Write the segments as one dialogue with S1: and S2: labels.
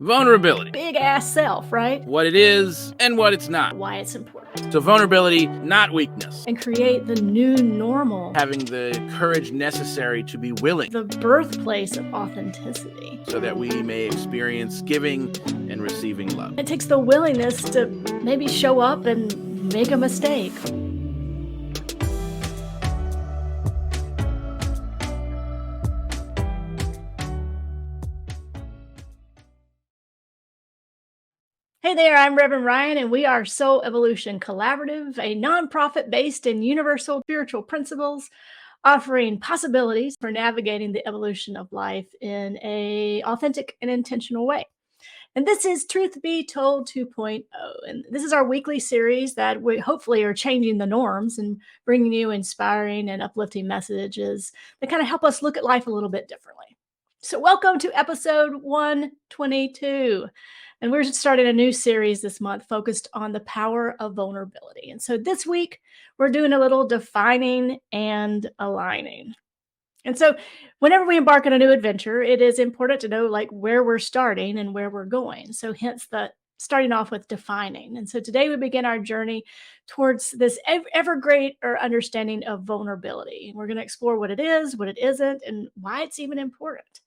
S1: Vulnerability.
S2: Big ass self, right?
S1: What it is and what it's not.
S2: Why it's important.
S1: So vulnerability, not weakness.
S2: And create the new normal.
S1: Having the courage necessary to be willing.
S2: The birthplace of authenticity.
S1: So that we may experience giving and receiving love.
S2: It takes the willingness to maybe show up and make a mistake. Hey there, I'm Reverend Ryan, and we are Soul Evolution Collaborative, a nonprofit based in universal spiritual principles, offering possibilities for navigating the evolution of life in an authentic and intentional way. And this is Truth Be Told 2.0. And this is our weekly series that we hopefully are changing the norms and bringing you inspiring and uplifting messages that kind of help us look at life a little bit differently. So welcome to episode 122. And we're starting a new series this month focused on the power of vulnerability. And so this week, we're doing a little defining and aligning. And so whenever we embark on a new adventure, it is important to know like where we're starting and where we're going. So hence the starting off with defining. And so today we begin our journey towards this ever greater understanding of vulnerability. We're going to explore what it is, what it isn't, and why it's even important.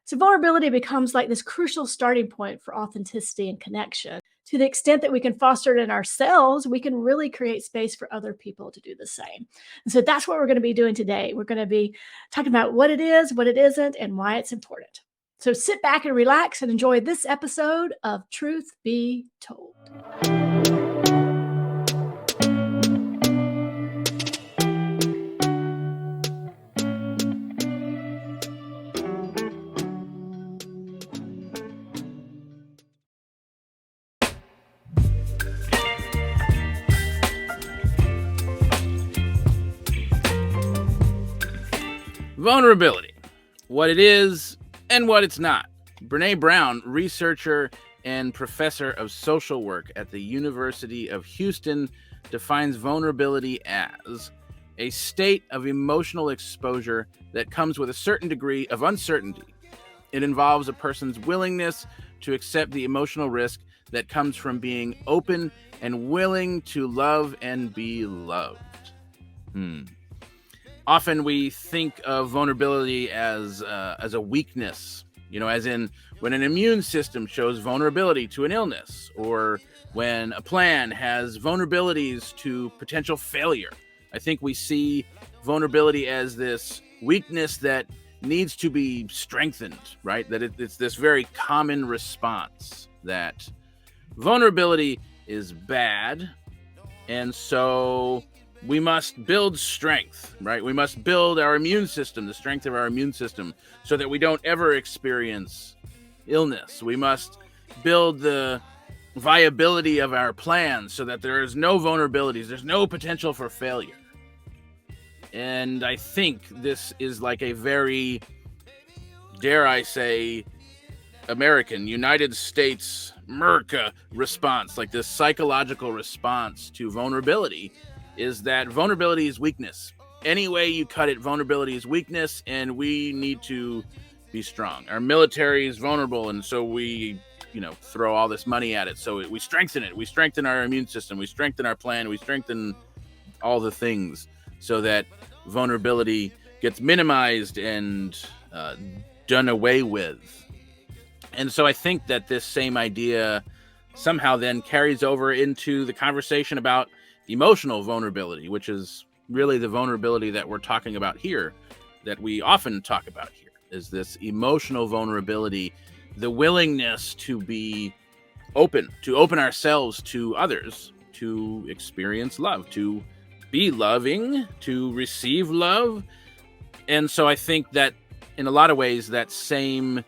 S2: So vulnerability becomes like this crucial starting point for authenticity and connection. To the extent that we can foster it in ourselves, we can really create space for other people to do the same. And so that's what we're going to be doing today. We're going to be talking about what it is, what it isn't, and why it's important. So sit back and relax and enjoy this episode of Truth Be Told.
S1: Vulnerability. What it is and what it's not. Brene Brown, researcher and professor of social work at the University of Houston, defines vulnerability as a state of emotional exposure that comes with a certain degree of uncertainty. It involves a person's willingness to accept the emotional risk that comes from being open and willing to love and be loved. Often we think of vulnerability as a weakness, as in when an immune system shows vulnerability to an illness, or when a plan has vulnerabilities to potential failure. I think we see vulnerability as this weakness that needs to be strengthened, right? That it's this very common response that vulnerability is bad, and so we must build strength, right? We must build our immune system, the strength of our immune system, so that we don't ever experience illness. We must build the viability of our plans so that there is no vulnerabilities, there's no potential for failure. And I think this is like a very, dare I say, American, United States, America response, like this psychological response to vulnerability, is that vulnerability is weakness. Any way you cut it, vulnerability is weakness, and we need to be strong. Our military is vulnerable, and so we, throw all this money at it. So we strengthen it. We strengthen our immune system. We strengthen our plan. We strengthen all the things so that vulnerability gets minimized and done away with. And so I think that this same idea somehow then carries over into the conversation about emotional vulnerability, which is really the vulnerability that we're talking about here, that we often talk about here, is this emotional vulnerability, the willingness to be open, to open ourselves to others, to experience love, to be loving, to receive love. And so I think that in a lot of ways, that same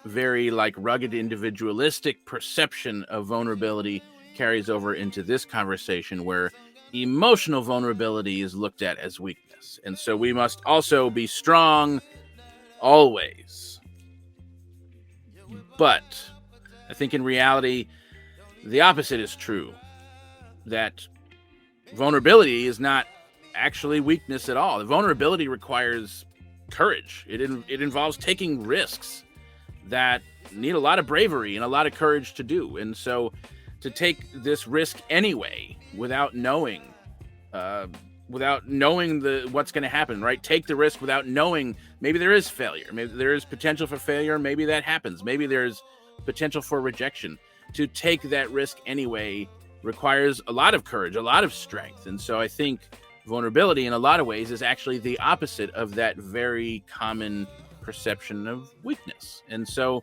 S1: very rugged individualistic perception of vulnerability carries over into this conversation where emotional vulnerability is looked at as weakness. And so we must also be strong always. But I think in reality, the opposite is true. That vulnerability is not actually weakness at all. The vulnerability requires courage. It involves taking risks that need a lot of bravery and a lot of courage to do. And so to take this risk anyway without knowing what's going to happen, right? Take the risk without knowing maybe there is failure, maybe there is potential for failure, maybe that happens, maybe there's potential for rejection. To take that risk anyway requires a lot of courage, a lot of strength. And so I think vulnerability in a lot of ways is actually the opposite of that very common perception of weakness. And so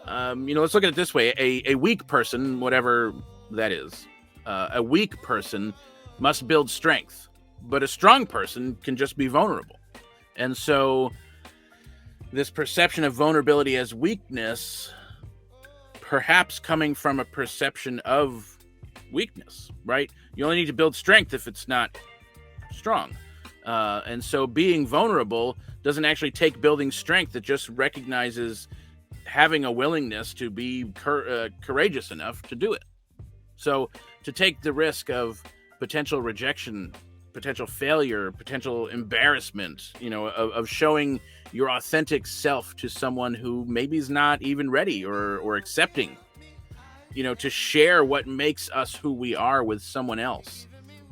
S1: let's look at it this way. A weak person, whatever that is, a weak person must build strength, but a strong person can just be vulnerable. And so this perception of vulnerability as weakness, perhaps coming from a perception of weakness, right? You only need to build strength if it's not strong. And so being vulnerable doesn't actually take building strength. It just recognizes having a willingness to be courageous enough to do it. So to take the risk of potential rejection, potential failure, potential embarrassment, of showing your authentic self to someone who maybe is not even ready or accepting, to share what makes us who we are with someone else.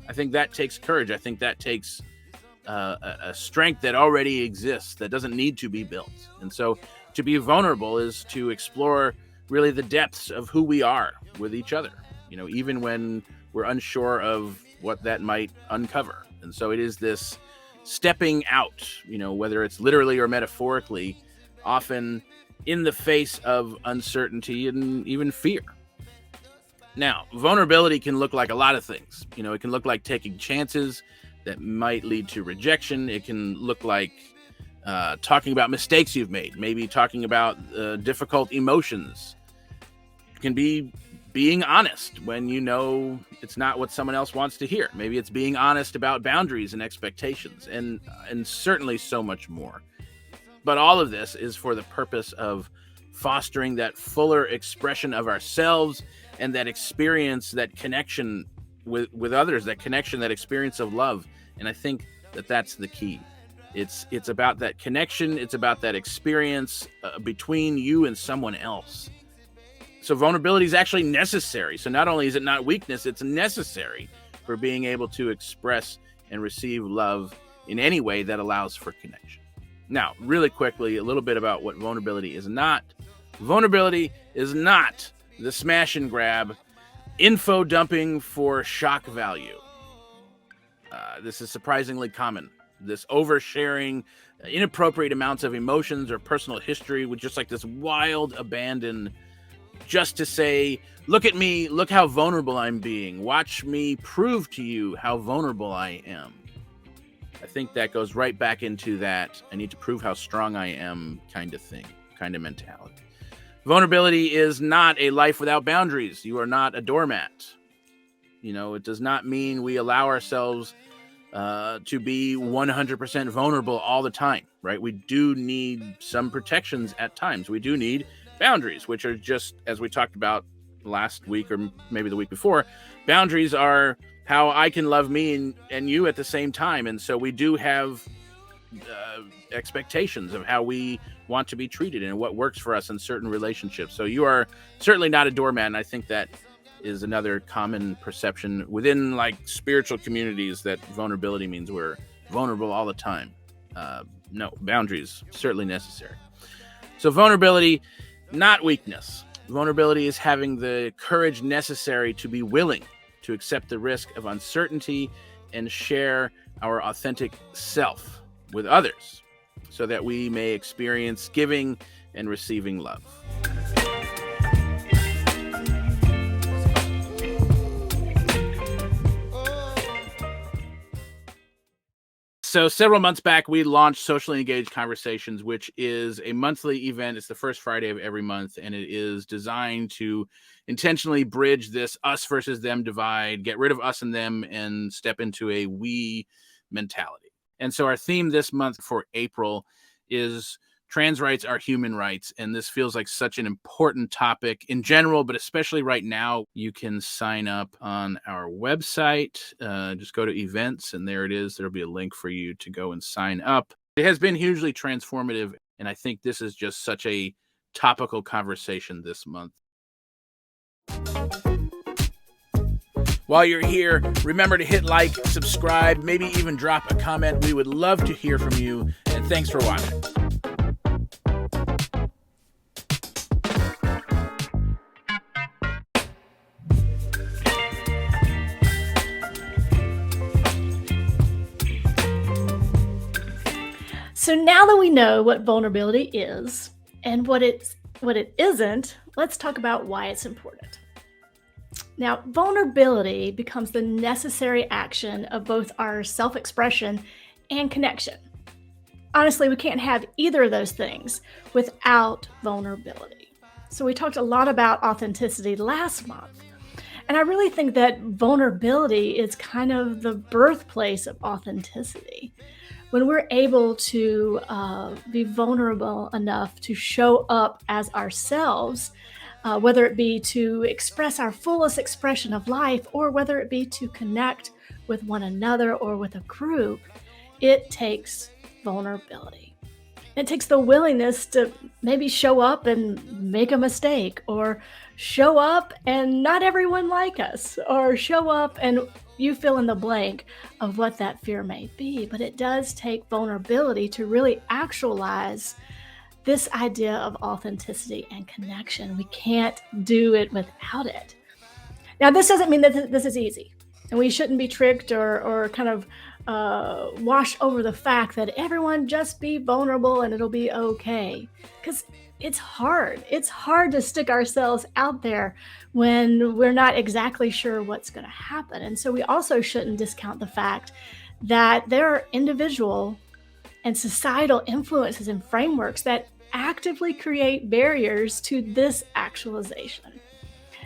S1: I think that takes courage. I think that takes a strength that already exists, that doesn't need to be built. And so to be vulnerable is to explore really the depths of who we are with each other, even when we're unsure of what that might uncover. And so it is this stepping out, whether it's literally or metaphorically, often in the face of uncertainty and even fear. Now, vulnerability can look like a lot of things. It can look like taking chances that might lead to rejection. It can look like talking about mistakes you've made, maybe talking about difficult emotions. It can be being honest when it's not what someone else wants to hear. Maybe it's being honest about boundaries and expectations, and certainly so much more. But all of this is for the purpose of fostering that fuller expression of ourselves and that experience, that connection with others, that connection, that experience of love. And I think that that's the key. It's about that connection. It's about that experience between you and someone else. So vulnerability is actually necessary. So not only is it not weakness, it's necessary for being able to express and receive love in any way that allows for connection. Now, really quickly, a little bit about what vulnerability is not. Vulnerability is not the smash and grab info dumping for shock value. This is surprisingly common. This oversharing, inappropriate amounts of emotions or personal history with just like this wild abandon, just to say, look at me, look how vulnerable I'm being. Watch me prove to you how vulnerable I am. I think that goes right back into that I need to prove how strong I am kind of thing, kind of mentality. Vulnerability is not a life without boundaries. You are not a doormat. It does not mean we allow ourselves to be 100% vulnerable all the time, right? We do need some protections at times. We do need boundaries, which are just, as we talked about last week or maybe the week before, boundaries are how I can love me and you at the same time. And so we do have expectations of how we want to be treated and what works for us in certain relationships. So you are certainly not a doormat. And I think that is another common perception within spiritual communities, that vulnerability means we're vulnerable all the time. No, boundaries certainly necessary. So vulnerability, not weakness. Vulnerability is having the courage necessary to be willing to accept the risk of uncertainty and share our authentic self with others so that we may experience giving and receiving love. So several months back, we launched Socially Engaged Conversations, which is a monthly event. It's the first Friday of every month, and it is designed to intentionally bridge this us versus them divide, get rid of us and them, and step into a we mentality. And so our theme this month for April is trans rights are human rights. And this feels like such an important topic in general, but especially right now. You can sign up on our website. Just go to events, and there it is. There'll be a link for you to go and sign up. It has been hugely transformative. And I think this is just such a topical conversation this month. While you're here, remember to hit like, subscribe, maybe even drop a comment. We would love to hear from you, and thanks for watching.
S2: So now that we know what vulnerability is and what it isn't, let's talk about why it's important. Now, vulnerability becomes the necessary action of both our self-expression and connection. Honestly, we can't have either of those things without vulnerability. So we talked a lot about authenticity last month. And I really think that vulnerability is kind of the birthplace of authenticity. When we're able to be vulnerable enough to show up as ourselves, whether it be to express our fullest expression of life or whether it be to connect with one another or with a group, it takes vulnerability. It takes the willingness to maybe show up and make a mistake, or show up and not everyone like us, or show up and you fill in the blank of what that fear may be. But it does take vulnerability to really actualize this idea of authenticity and connection. We can't do it without it. Now, this doesn't mean that this is easy, and we shouldn't be tricked or kind of wash over the fact that everyone just be vulnerable and it'll be okay. Because it's hard. It's hard to stick ourselves out there when we're not exactly sure what's going to happen. And so we also shouldn't discount the fact that there are individual and societal influences and frameworks that actively create barriers to this actualization.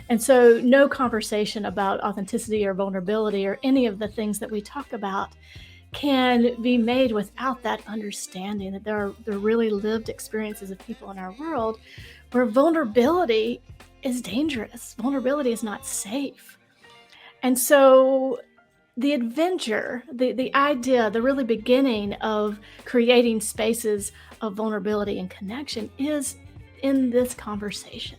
S2: And so no conversation about authenticity or vulnerability or any of the things that we talk about can be made without that understanding that there are the really lived experiences of people in our world where vulnerability is dangerous. Vulnerability is not safe. And so the adventure, the idea, the really beginning of creating spaces of vulnerability and connection is in this conversation.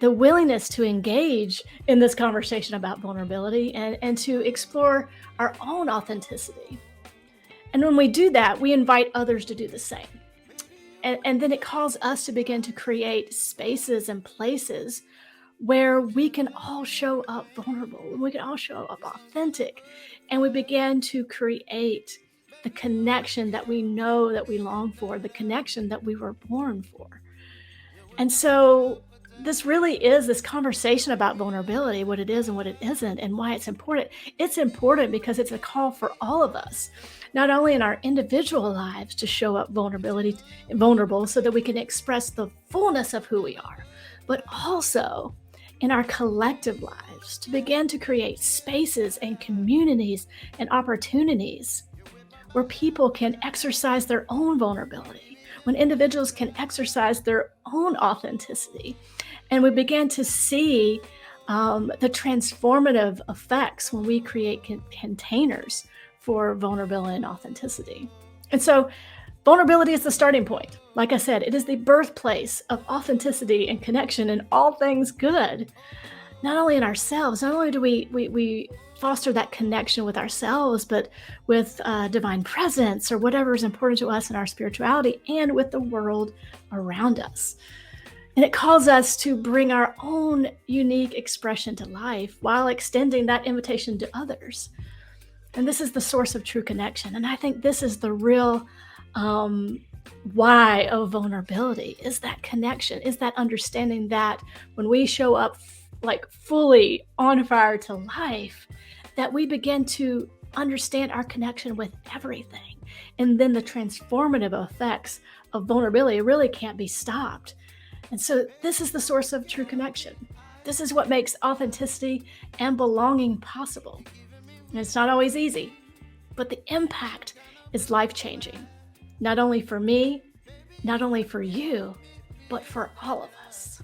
S2: The willingness to engage in this conversation about vulnerability and to explore our own authenticity. And when we do that, we invite others to do the same. And then it calls us to begin to create spaces and places where we can all show up vulnerable, we can all show up authentic, and we begin to create the connection that we know that we long for, the connection that we were born for. And so this really is this conversation about vulnerability, what it is and what it isn't, and why it's important. It's important because it's a call for all of us, not only in our individual lives to show up vulnerable so that we can express the fullness of who we are, but also in our collective lives to begin to create spaces and communities and opportunities where people can exercise their own vulnerability, when individuals can exercise their own authenticity. And we begin to see the transformative effects when we create containers for vulnerability and authenticity. And so vulnerability is the starting point. Like I said, it is the birthplace of authenticity and connection and all things good. Not only in ourselves, not only do we foster that connection with ourselves, but with divine presence or whatever is important to us in our spirituality and with the world around us. And it calls us to bring our own unique expression to life while extending that invitation to others. And this is the source of true connection. And I think this is the real why of vulnerability, is that connection, is that understanding that when we show up like fully on fire to life, that we begin to understand our connection with everything. And then the transformative effects of vulnerability really can't be stopped. And so this is the source of true connection. This is what makes authenticity and belonging possible. And it's not always easy, but the impact is life-changing, not only for me, not only for you, but for all of us.